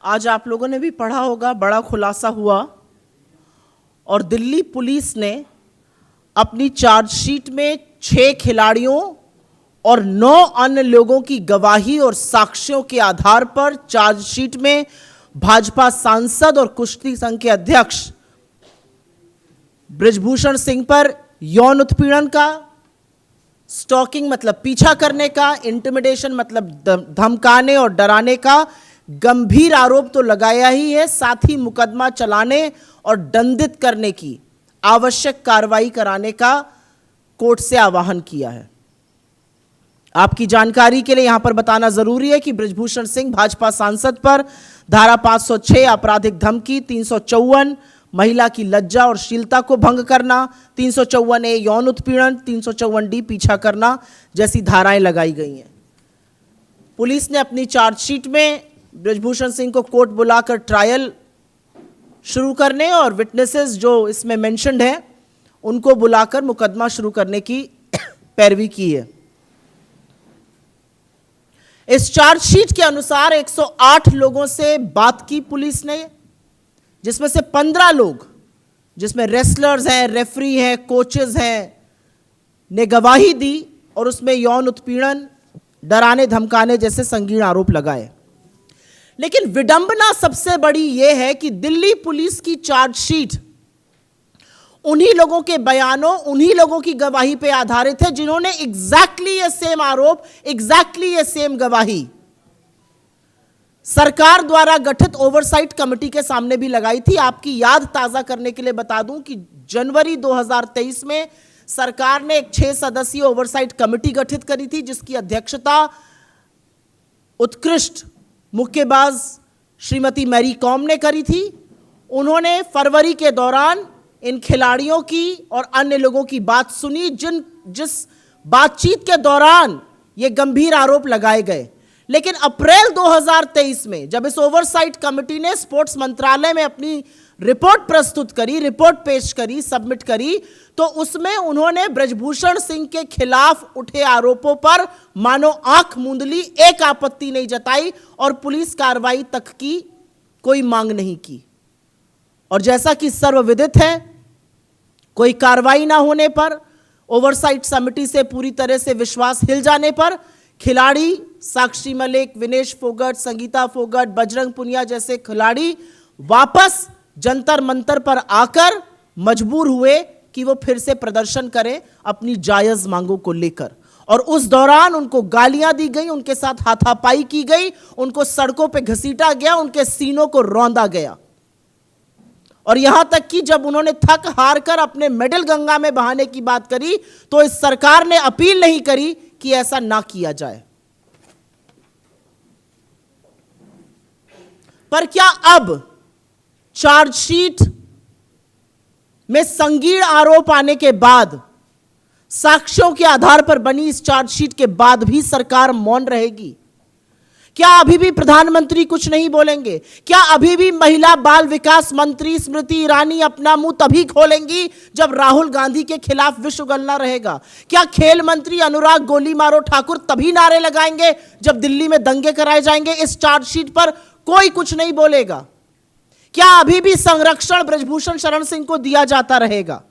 आज आप लोगों ने भी पढ़ा होगा, बड़ा खुलासा हुआ और दिल्ली पुलिस ने अपनी चार्जशीट में 6 खिलाड़ियों और 9 अन्य लोगों की गवाही और साक्ष्यों के आधार पर चार्जशीट में भाजपा सांसद और कुश्ती संघ के अध्यक्ष बृजभूषण सिंह पर यौन उत्पीड़न का, स्टॉकिंग मतलब पीछा करने का, इंटिमिडेशन मतलब धमकाने और डराने का गंभीर आरोप तो लगाया ही है, साथ ही मुकदमा चलाने और दंडित करने की आवश्यक कार्रवाई कराने का कोर्ट से आह्वान किया है। आपकी जानकारी के लिए यहां पर बताना जरूरी है कि बृजभूषण सिंह भाजपा सांसद पर धारा 506 आपराधिक धमकी, 354 महिला की लज्जा और शीलता को भंग करना, 354A यौन उत्पीड़न, 354D पीछा करना जैसी धाराएं लगाई गई हैं। पुलिस ने अपनी चार्जशीट में बृजभूषण सिंह को कोर्ट बुलाकर ट्रायल शुरू करने और विटनेसेस जो इसमें मेंशन्ड हैं उनको बुलाकर मुकदमा शुरू करने की पैरवी की है। इस चार्जशीट के अनुसार 108 लोगों से बात की पुलिस ने, जिसमें से 15 लोग, जिसमें रेसलर्स हैं, रेफरी हैं, कोचेस हैं, ने गवाही दी और उसमें यौन उत्पीड़न, डराने धमकाने जैसे संगीन आरोप लगाए। लेकिन विडंबना सबसे बड़ी यह है कि दिल्ली पुलिस की चार्जशीट उन्हीं लोगों के बयानों, उन्हीं लोगों की गवाही पर आधारित है जिन्होंने एग्जैक्टली ये सेम आरोप, एग्जैक्टली ये सेम गवाही सरकार द्वारा गठित ओवरसाइट कमेटी के सामने भी लगाई थी। आपकी याद ताजा करने के लिए बता दूं कि जनवरी 2023 में सरकार ने एक 6 सदस्यीय ओवरसाइट कमेटी गठित करी थी, जिसकी अध्यक्षता उत्कृष्ट मुक्केबाज श्रीमती मैरी कॉम ने करी थी। उन्होंने फरवरी के दौरान इन खिलाड़ियों की और अन्य लोगों की बात सुनी, जिस बातचीत के दौरान ये गंभीर आरोप लगाए गए। लेकिन अप्रैल 2023 में जब इस ओवरसाइट कमेटी ने स्पोर्ट्स मंत्रालय में अपनी रिपोर्ट प्रस्तुत करी, रिपोर्ट पेश करी, सबमिट करी, तो उसमें उन्होंने बृजभूषण सिंह के खिलाफ उठे आरोपों पर मानो आंख मूंद ली, एक आपत्ति नहीं जताई और पुलिस कार्रवाई तक की कोई मांग नहीं की। और जैसा कि सर्वविदित है, कोई कार्रवाई ना होने पर, ओवरसाइट समिति से पूरी तरह से विश्वास हिल जाने पर खिलाड़ी साक्षी मलिक, विनेश फोगट, संगीता फोगट, बजरंग पुनिया जैसे खिलाड़ी वापस जंतर मंतर पर आकर मजबूर हुए कि वो फिर से प्रदर्शन करें अपनी जायज मांगों को लेकर। और उस दौरान उनको गालियां दी गई, उनके साथ हाथापाई की गई, उनको सड़कों पे घसीटा गया, उनके सीनों को रौंदा गया। और यहां तक कि जब उन्होंने थक हार कर अपने मेडल गंगा में बहाने की बात करी तो इस सरकार ने अपील नहीं करी कि ऐसा ना किया जाए। पर क्या अब चार्जशीट में संगीन आरोप आने के बाद, साक्ष्यों के आधार पर बनी इस चार्जशीट के बाद भी सरकार मौन रहेगी? क्या अभी भी प्रधानमंत्री कुछ नहीं बोलेंगे? क्या अभी भी महिला बाल विकास मंत्री स्मृति ईरानी अपना मुंह तभी खोलेंगी जब राहुल गांधी के खिलाफ विश्व गलना रहेगा? क्या खेल मंत्री अनुराग गोली मारो ठाकुर तभी नारे लगाएंगे जब दिल्ली में दंगे कराए जाएंगे? इस चार्जशीट पर कोई कुछ नहीं बोलेगा। क्या अभी भी संरक्षण बृजभूषण शरण सिंह को दिया जाता रहेगा?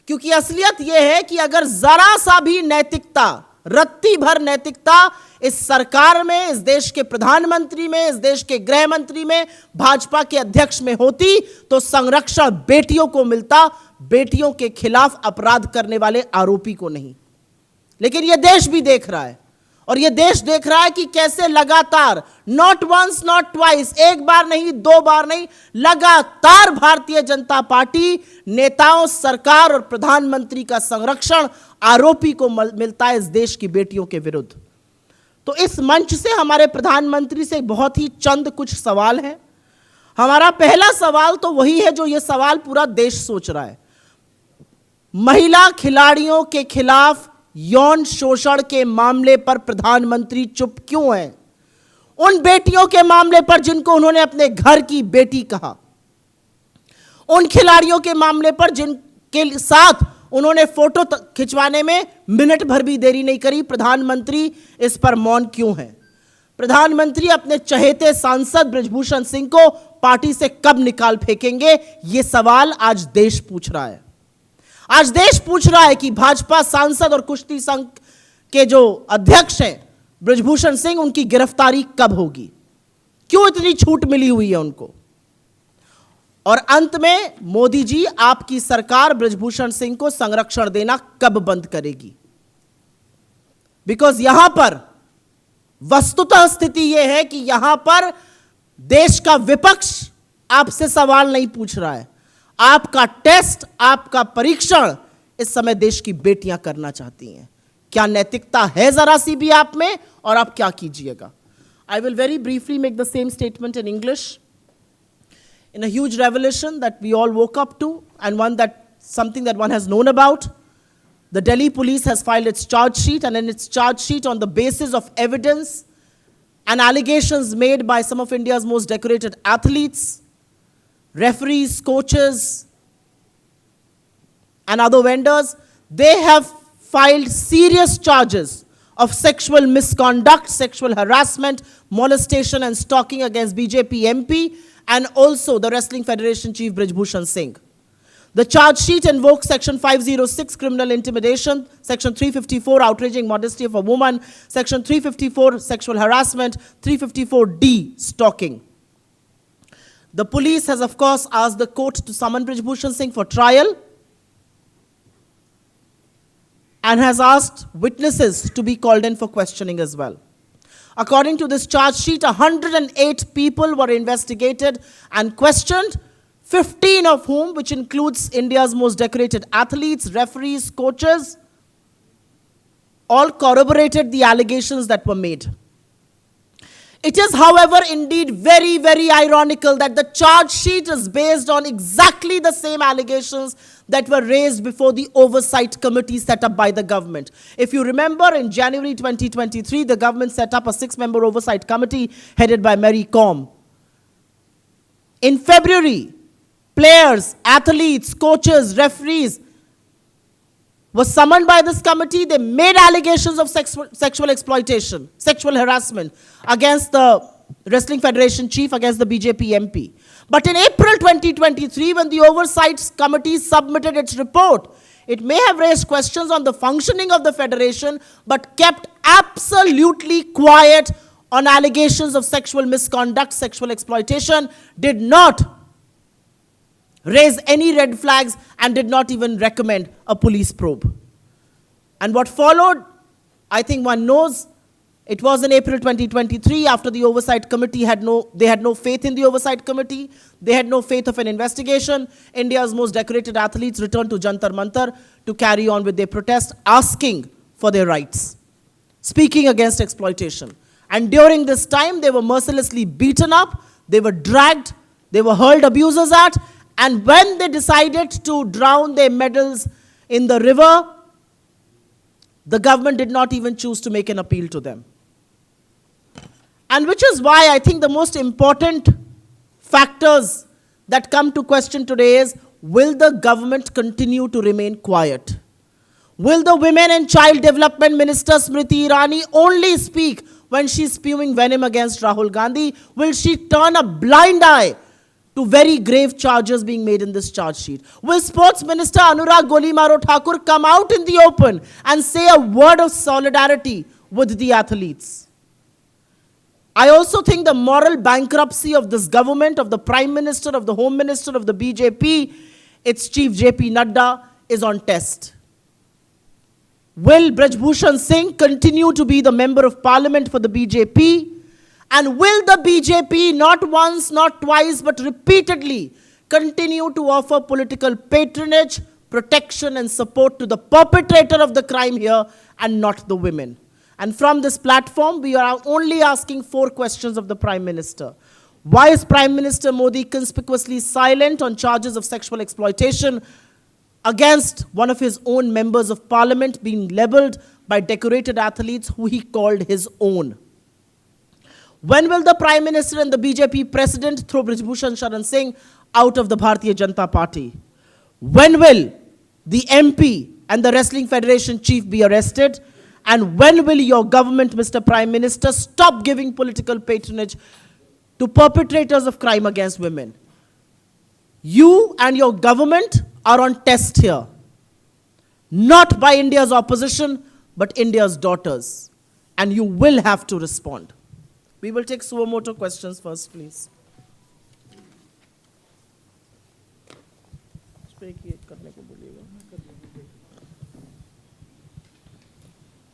क्योंकि असलियत यह है कि अगर जरा सा भी नैतिकता, रत्ती भर नैतिकता इस सरकार में, इस देश के प्रधानमंत्री में, इस देश के गृह मंत्री में, भाजपा के अध्यक्ष में होती तो संरक्षण बेटियों को मिलता, बेटियों के खिलाफ अपराध करने वाले आरोपी को नहीं। लेकिन यह देश भी देख रहा है और यह देश देख रहा है कि कैसे लगातार, नॉट वंस नॉट ट्वाइस, एक बार नहीं, 2 बार नहीं, लगातार भारतीय जनता पार्टी नेताओं, सरकार और प्रधानमंत्री का संरक्षण आरोपी को मिलता है इस देश की बेटियों के विरुद्ध। तो इस मंच से हमारे प्रधानमंत्री से बहुत ही चंद कुछ सवाल हैं। हमारा पहला सवाल तो वही है जो यह सवाल पूरा देश सोच रहा है। महिला खिलाड़ियों के खिलाफ यौन शोषण के मामले पर प्रधानमंत्री चुप क्यों हैं? उन बेटियों के मामले पर जिनको उन्होंने अपने घर की बेटी कहा, उन खिलाड़ियों के मामले पर जिनके साथ उन्होंने फोटो खिंचवाने में मिनट भर भी देरी नहीं करी, प्रधानमंत्री इस पर मौन क्यों है? प्रधानमंत्री अपने चहेते सांसद ब्रजभूषण सिंह को पार्टी से कब निकाल फेंकेंगे, यह सवाल आज देश पूछ रहा है। आज देश पूछ रहा है कि भाजपा सांसद और कुश्ती संघ के जो अध्यक्ष हैं ब्रजभूषण सिंह, उनकी गिरफ्तारी कब होगी, क्यों इतनी छूट मिली हुई है उनको। और अंत में मोदी जी, आपकी सरकार ब्रजभूषण सिंह को संरक्षण देना कब बंद करेगी। बिकॉज यहां पर वस्तुतः स्थिति यह है कि यहां पर देश का विपक्ष आपसे सवाल नहीं पूछ रहा है। आपका टेस्ट, आपका परीक्षण इस समय देश की बेटियां करना चाहती हैं। क्या नैतिकता है जरा सी भी आप में, और आप क्या कीजिएगा। I will very briefly make the same statement in English. In a huge revelation that we all woke up to, and something that one has known about, the Delhi police has filed its charge sheet, and in its charge sheet, on the basis of evidence and allegations made by some of India's most decorated athletes, referees, coaches, and other vendors, they have filed serious charges of sexual misconduct, sexual harassment, molestation, and stalking against BJP MP and also the Wrestling Federation Chief Brajbhushan Singh. The charge sheet invokes Section 506, criminal intimidation, Section 354, outraging modesty of a woman, Section 354, sexual harassment, 354D, stalking. The police has, of course, asked the court to summon Brajbhushan Singh for trial and has asked witnesses to be called in for questioning as well. According to this charge sheet, 108 people were investigated and questioned, 15 of whom, which includes India's most decorated athletes, referees, coaches, all corroborated the allegations that were made. It is, however, indeed very, very ironical that the charge sheet is based on exactly the same allegations that were raised before the oversight committee set up by the government. If you remember, in January 2023, the government set up a 6-member oversight committee headed by Mary Kom. In February, players, athletes, coaches, referees were summoned by this committee. They made allegations of sexual exploitation, sexual harassment against the Wrestling Federation chief, against the BJP MP. But in April 2023, when the Oversight Committee submitted its report, it may have raised questions on the functioning of the federation, but kept absolutely quiet on allegations of sexual misconduct, sexual exploitation, did not raise any red flags, and did not even recommend a police probe. And what followed, I think one knows. It was in April 2023, after the Oversight Committee they had no faith in the Oversight Committee. They had no faith of an investigation. India's most decorated athletes returned to Jantar Mantar to carry on with their protest, asking for their rights, speaking against exploitation. And during this time, they were mercilessly beaten up, they were dragged, they were hurled abusers at, and when they decided to drown their medals in the river, the government did not even choose to make an appeal to them. And which is why I think the most important factors that come to question today is, will the government continue to remain quiet? Will the Women and Child Development Minister Smriti Irani only speak when she's spewing venom against Rahul Gandhi? Will she turn a blind eye to very grave charges being made in this charge sheet? Will Sports Minister Anurag Golimaro Thakur come out in the open and say a word of solidarity with the athletes? I also think the moral bankruptcy of this government, of the Prime Minister, of the Home Minister, of the BJP, its chief JP Nadda, is on test. Will Brajbhushan Singh continue to be the member of parliament for the BJP? And will the BJP not once, not twice, but repeatedly continue to offer political patronage, protection, and support to the perpetrator of the crime here and not the women? And from this platform, we are only asking 4 questions of the Prime Minister. Why is Prime Minister Modi conspicuously silent on charges of sexual exploitation against one of his own members of parliament being labeled by decorated athletes who he called his own? When will the Prime Minister and the BJP President throw Brajbhushan Sharan Singh out of the Bharatiya Janata Party? When will the MP and the Wrestling Federation chief be arrested? And when will your government, Mr. Prime Minister, stop giving political patronage to perpetrators of crime against women? You and your government are on test here. Not by India's opposition, but India's daughters. And you will have to respond. We will take suo motu questions first, please.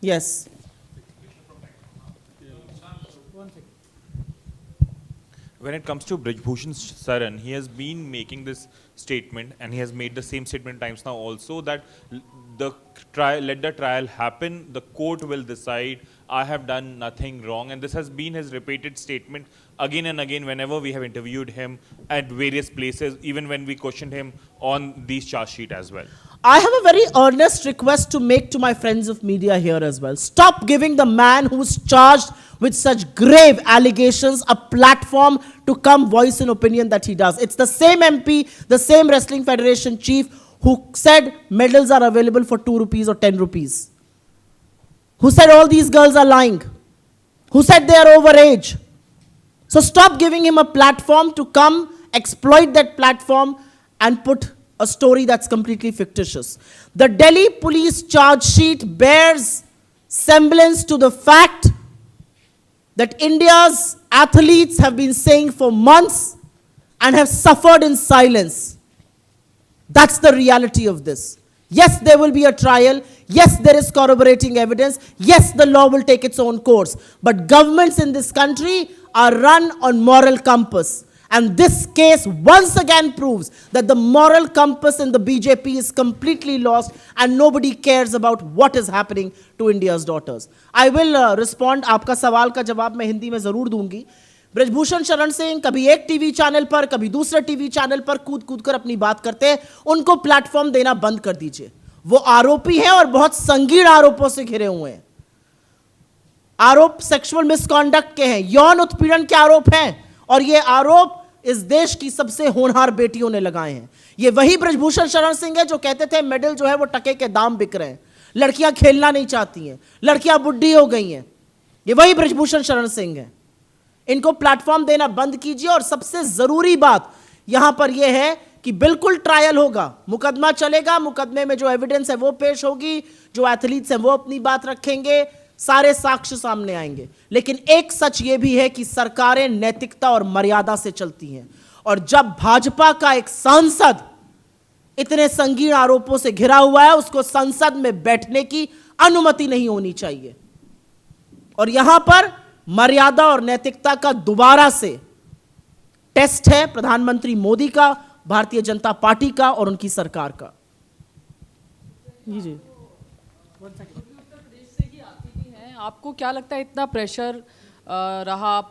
Yes. When it comes to Brijbhushan Saran, he has been making this statement, and he has made the same statement times now also, that let the trial happen, the court will decide, I have done nothing wrong. And this has been his repeated statement again and again whenever we have interviewed him at various places, even when we questioned him on these charge sheet as well. I have a very earnest request to make to my friends of media here as well. Stop giving the man who's charged with such grave allegations a platform to come voice an opinion that he does. It's the same MP, the same Wrestling Federation chief who said medals are available for 2 rupees or 10 rupees. Who said all these girls are lying. Who said they are overage. So stop giving him a platform to come exploit that platform and put a story that's completely fictitious. The Delhi police charge sheet bears semblance to the fact that India's athletes have been saying for months and have suffered in silence. That's the reality of this. Yes, there will be a trial. Yes, there is corroborating evidence. Yes, the law will take its own course. But governments in this country are run on moral compass. And this case once again proves that the moral compass in the BJP is completely lost and nobody cares about what is happening to India's daughters. I will respond. आपका सवाल का जवाब मैं हिंदी में जरूर दूंगी. ब्रजभूषण शरण सिंह कभी एक टीवी चैनल पर, कभी दूसरे टीवी चैनल पर कूद कर अपनी बात करते हैं. उनको प्लेटफॉर्म देना बंद कर दीजिए. वो आरोपी हैं और बहुत संगीन आरोपों से घिरे हुए हैं. आरोप सेक्सुअल मिसकॉन्डक्ट के हैं, यौन उत्पीड़न के आरोप हैं, और ये आरोप इस देश की सबसे होनहार बेटियों ने लगाए हैं. ये वही ब्रजभूषण शरण सिंह है जो कहते थे मेडल जो है वो टके के दाम बिक रहे हैं, लड़कियां खेलना नहीं चाहती हैं, लड़कियां बुढ़ी हो गई हैं. ये वही ब्रजभूषण शरण सिंह है. इनको प्लेटफॉर्म देना बंद कीजिए. और सबसे जरूरी बात यहां पर यह है कि बिल्कुल ट्रायल होगा, मुकदमा चलेगा, मुकदमे में जो एविडेंस है वो पेश होगी, जो एथलीट्स हैं वो अपनी बात रखेंगे, सारे साक्ष्य सामने आएंगे. लेकिन एक सच ये भी है कि सरकारें नैतिकता और मर्यादा से चलती हैं. और जब भाजपा का एक सांसद इतने संगीन आरोपों से घिरा हुआ है, उसको संसद में बैठने की अनुमति नहीं होनी चाहिए. और यहां पर मर्यादा और नैतिकता का दोबारा से टेस्ट है प्रधानमंत्री मोदी का, भारतीय जनता पार्टी का और उनकी सरकार का. जी आपको क्या लगता है इतना प्रेशर रहा,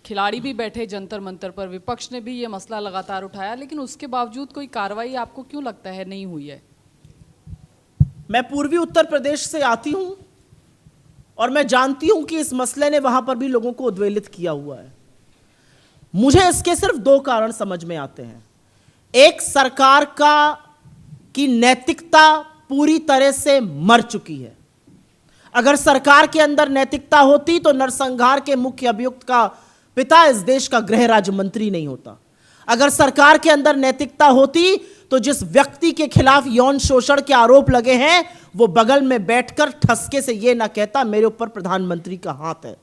खिलाड़ी भी बैठे जंतर मंतर पर, विपक्ष ने भी ये मसला लगातार उठाया, लेकिन उसके बावजूद कोई कार्रवाई आपको क्यों लगता है नहीं हुई है? मैं पूर्वी उत्तर प्रदेश से आती हूं और मैं जानती हूं कि इस मसले ने वहां पर भी लोगों को उद्वेलित किया हुआ है. मुझे इसके सिर्फ 2 कारण समझ में आते हैं. एक, सरकार की नैतिकता पूरी तरह से मर चुकी है. अगर सरकार के अंदर नैतिकता होती तो नरसंहार के मुख्य अभियुक्त का पिता इस देश का गृह राज्य मंत्री नहीं होता. अगर सरकार के अंदर नैतिकता होती तो जिस व्यक्ति के खिलाफ यौन शोषण के आरोप लगे हैं वो बगल में बैठकर ठसके से यह ना कहता मेरे ऊपर प्रधानमंत्री का हाथ है.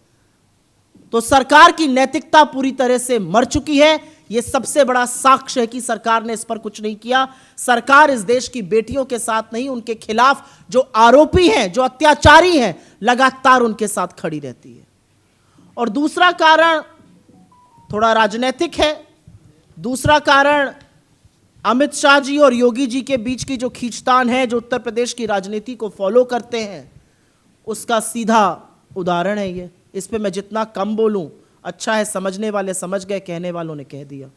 तो सरकार की नैतिकता पूरी तरह से मर चुकी है. यह सबसे बड़ा साक्ष्य है कि सरकार ने इस पर कुछ नहीं किया. सरकार इस देश की बेटियों के साथ नहीं, उनके खिलाफ जो आरोपी हैं, जो अत्याचारी हैं, लगातार उनके साथ खड़ी रहती है. और दूसरा कारण थोड़ा राजनीतिक है. दूसरा कारण अमित शाह जी और योगी जी के बीच की जो खींचतान है, जो उत्तर प्रदेश की राजनीति को फॉलो करते हैं, उसका सीधा उदाहरण है ये. इस पे मैं जितना कम बोलूं अच्छा है. समझने वाले समझ गए, कहने वालों ने कह दिया.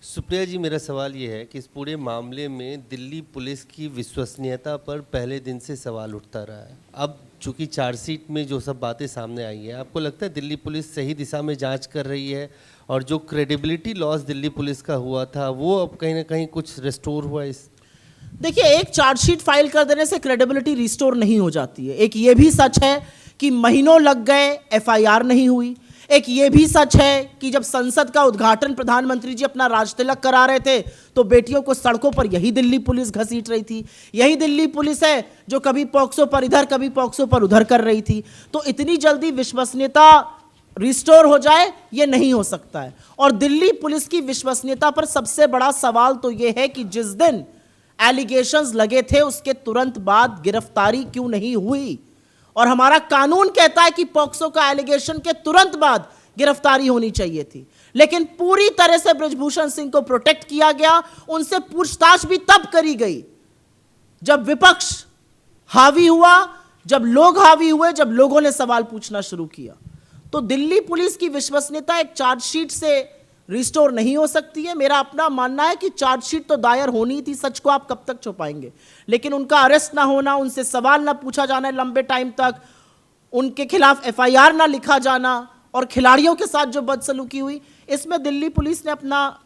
सुप्रिया जी, मेरा सवाल ये है कि इस पूरे मामले में दिल्ली पुलिस की विश्वसनीयता पर पहले दिन से सवाल उठता रहा है. अब चूंकि चार्जशीट में जो सब बातें सामने आई हैं, आपको लगता है दिल्ली पुलिस सही दिशा में जांच कर रही है और जो क्रेडिबिलिटी लॉस दिल्ली पुलिस का हुआ था वो अब कहीं ना कहीं कुछ रिस्टोर हुआ? इस देखिए, एक चार्जशीट फाइल कर देने से क्रेडिबिलिटी रिस्टोर नहीं हो जाती है। एक ये भी सच है कि महीनों लग गए, एफआईआर नहीं हुई। एक ये भी सच है कि जब संसद का उद्घाटन प्रधानमंत्री जी अपना राजतिलक करा रहे थे तो बेटियों को सड़कों पर यही दिल्ली पुलिस घसीट रही थी। यही दिल्ली पुलिस है जो कभी पॉक्सो पर इधर कभी पॉक्सो पर उधर कर रही थी। तो इतनी जल्दी विश्वसनीयता रिस्टोर हो जाए ये नहीं हो सकता है। और दिल्ली पुलिस की विश्वसनीयता पर सबसे बड़ा सवाल तो ये है कि जिस दिन एलिगेशंस लगे थे उसके तुरंत बाद गिरफ्तारी क्यों नहीं हुई। और हमारा कानून कहता है कि पॉक्सो का एलिगेशन के तुरंत बाद गिरफ्तारी होनी चाहिए थी, लेकिन पूरी तरह से बृजभूषण सिंह को प्रोटेक्ट किया गया। उनसे पूछताछ भी तब करी गई जब विपक्ष हावी हुआ, जब लोग हावी हुए, जब लोगों ने सवाल पूछना शुरू किया। तो दिल्ली पुलिस की विश्वसनीयता एक चार्जशीट से रिस्टोर नहीं हो सकती है। मेरा अपना मानना है कि चार्जशीट तो दायर होनी थी, सच को आप कब तक छुपाएंगे, लेकिन उनका अरेस्ट ना होना, उनसे सवाल ना पूछा जाना लंबे टाइम तक, उनके खिलाफ एफआईआर ना लिखा जाना और खिलाड़ियों के साथ जो बदसलूकी हुई, इसमें दिल्ली पुलिस ने अपना,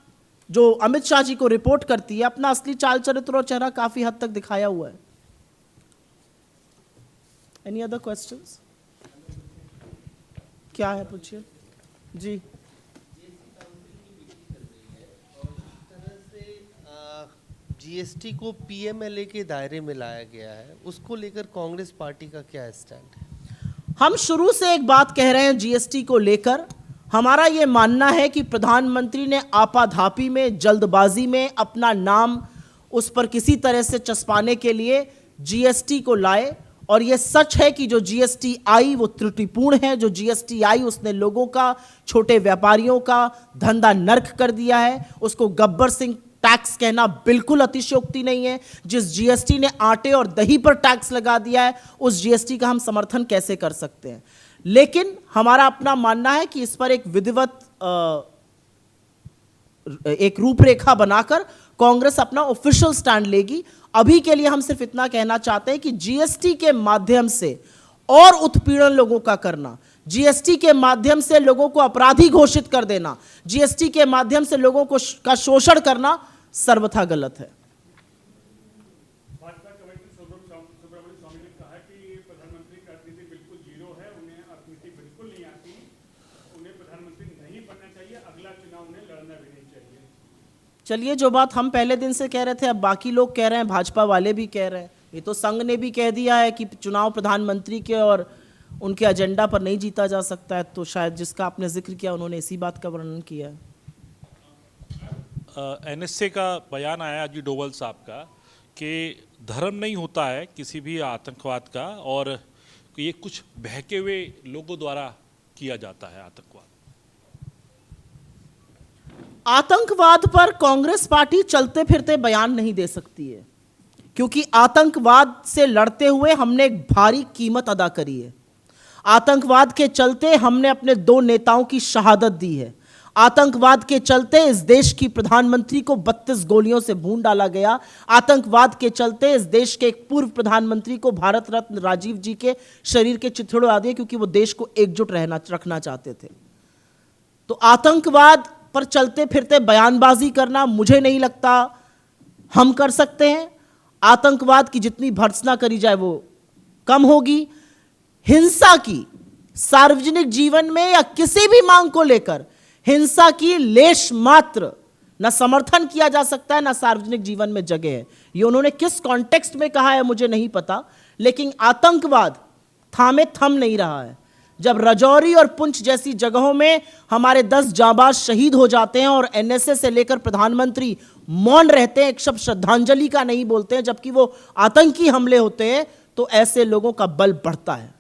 जो अमित शाह जी को रिपोर्ट करती है, अपना असली चाल चरित्र और चेहरा काफी हद तक दिखाया हुआ है। Any other questions? क्या है, पूछिए जी। जीएसटी को पीएमएलए के दायरे में लाया गया है, उसको लेकर कांग्रेस पार्टी का क्या स्टैंड है? हम शुरू से एक बात कह रहे हैं जीएसटी को लेकर। हमारा ये मानना है कि प्रधानमंत्री ने आपाधापी में, जल्दबाजी में अपना नाम उस पर किसी तरह से चस्पाने के लिए जीएसटी को लाए। और ये सच है कि जो जीएसटी आई वो त्रुटिपूर्ण है। जो जीएसटी आई उसने लोगों का, छोटे व्यापारियों का धंधा नर्क कर दिया है। उसको गब्बर सिंह टैक्स कहना बिल्कुल अतिशयोक्ति नहीं है। जिस जीएसटी ने आटे और दही पर टैक्स लगा दिया है उस जीएसटी का हम समर्थन कैसे कर सकते हैं। लेकिन हमारा अपना मानना है कि इस पर एक विधिवत एक रूपरेखा बनाकर कांग्रेस अपना ऑफिशियल स्टैंड लेगी। अभी के लिए हम सिर्फ इतना कहना चाहते हैं कि जीएसटी के माध्यम से और उत्पीड़न लोगों का करना, जीएसटी के माध्यम से लोगों को अपराधी घोषित कर देना, जीएसटी के माध्यम से लोगों को का शोषण करना सर्वथा गलत है। भाजपा कमेटी सुब्रमण्यम स्वामी ने कहा कि प्रधानमंत्री की अर्थनीति बिल्कुल जीरो है, उन्हें अर्थनीति बिल्कुल नहीं आती, उन्हें प्रधानमंत्री नहीं बनना चाहिए, अगला चुनाव उन्हें लड़ना भी नहीं चाहिए। चलिए, जो बात हम पहले दिन से कह रहे थे अब बाकी लोग कह रहे हैं, भाजपा वाले भी कह रहे हैं। ये तो संघ ने भी कह दिया है कि चुनाव प्रधानमंत्री के और उनके एजेंडा पर नहीं जीता जा सकता है। तो शायद जिसका आपने जिक्र किया उन्होंने इसी बात का वर्णन किया है। एनएसए का बयान आया अजीत डोभाल साहब का कि धर्म नहीं होता है किसी भी आतंकवाद का, और ये कुछ बहके हुए लोगों द्वारा किया जाता है आतंकवाद। आतंकवाद पर कांग्रेस पार्टी चलते फिरते बयान नहीं दे सकती है, क्योंकि आतंकवाद से लड़ते हुए हमने एक भारी कीमत अदा करी है। आतंकवाद के चलते हमने अपने 2 नेताओं की शहादत दी है। आतंकवाद के चलते इस देश की प्रधानमंत्री को 32 गोलियों से भून डाला गया। आतंकवाद के चलते इस देश के एक पूर्व प्रधानमंत्री को भारत रत्न राजीव जी के शरीर के चिथड़े उड़ा दिए, क्योंकि वो देश को एकजुट रखना चाहते थे। तो आतंकवाद पर चलते फिरते बयानबाजी करना मुझे नहीं लगता हम कर सकते हैं। आतंकवाद की जितनी भर्त्सना करी जाए वो कम होगी। हिंसा की सार्वजनिक जीवन में या किसी भी मांग को लेकर हिंसा की लेश मात्र न समर्थन किया जा सकता है, न सार्वजनिक जीवन में जगह है। ये उन्होंने किस कॉन्टेक्स्ट में कहा है मुझे नहीं पता, लेकिन आतंकवाद थामे थम नहीं रहा है। जब राजौरी और पुंछ जैसी जगहों में हमारे 10 जांबाज शहीद हो जाते हैं और एनएसए से लेकर प्रधानमंत्री मौन रहते हैं, एक शब्द श्रद्धांजलि का नहीं बोलते हैं, जबकि वो आतंकी हमले होते हैं, तो ऐसे लोगों का बल बढ़ता है।